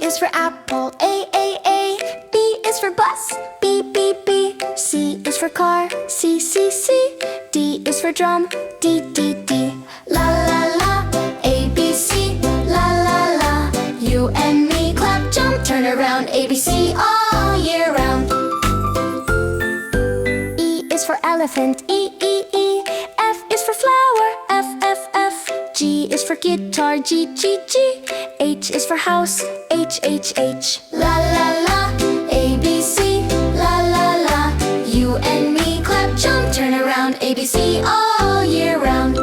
is for apple, A, A, A. B is for bus, B, B, B. C is for car, C, C, C. D is for drum, D, D, D. La, la, la, A, B, C. La, la, la. You and me clap, jump, turn around, A, B, C all year round. E is for elephant, E, E, E. F is for flower, F, F, F. G is for guitar, G, G, G. H is for house, H, H, H. La, la, la, A, B, C. La, la, la. You and me clap, jump, turn around, A, B, C all year round.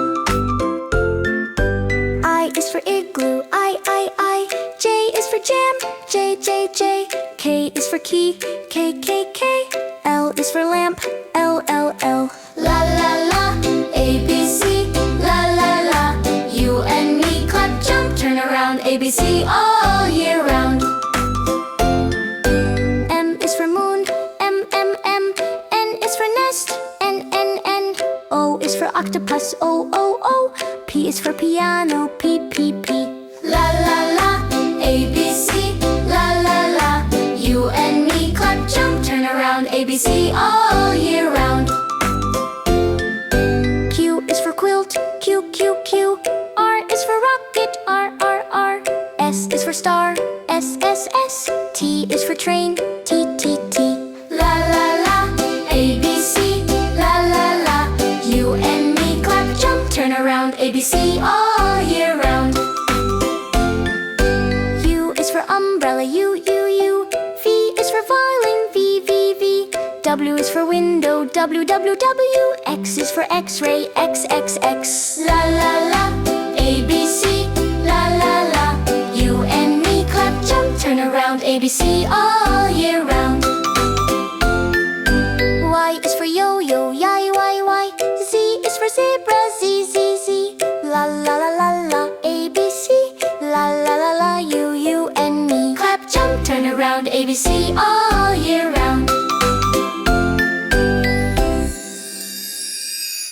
I is for igloo, I, I. J is for jam, J, J, J. K is for key, K, K, K. L is for lamp, L, L, L. La, la, la, A, B, C. La, la, la. You and me clap, jump, turn around, A, B, C all year round. M is for moon, M, M, M. N is for nest, N, N, N. O is for octopus, O, O, O. P is for piano, P, P, P. La, la, la, A, B, C. La, la, la. You and me clap, jump, turn around, A, B, C all year round. Q is for quilt, Q, Q, Q. R is for rocket, R, R, R. S is for star, S, S, S. T is for train, T, T, T. La, la, la, A, B, C. La, la, la. You and me clap, jump, turn around, A, B, C all year round. U is for umbrella, U, U, U. V is for violin, V, V, V. W is for window, W, W, W. X is for x-ray, X, X, X. La, la, la, A, B, C. La, la, la. You and me clap, jump, turn around, A, B, C all year round. Y is for yo-yo, Y, Y, Y. Z is for zebra, Z, Z, Z. La, la, la, la, la, A, B, C. La, la, la, la, you and me clap, jump, turn around, A, B, C all year round.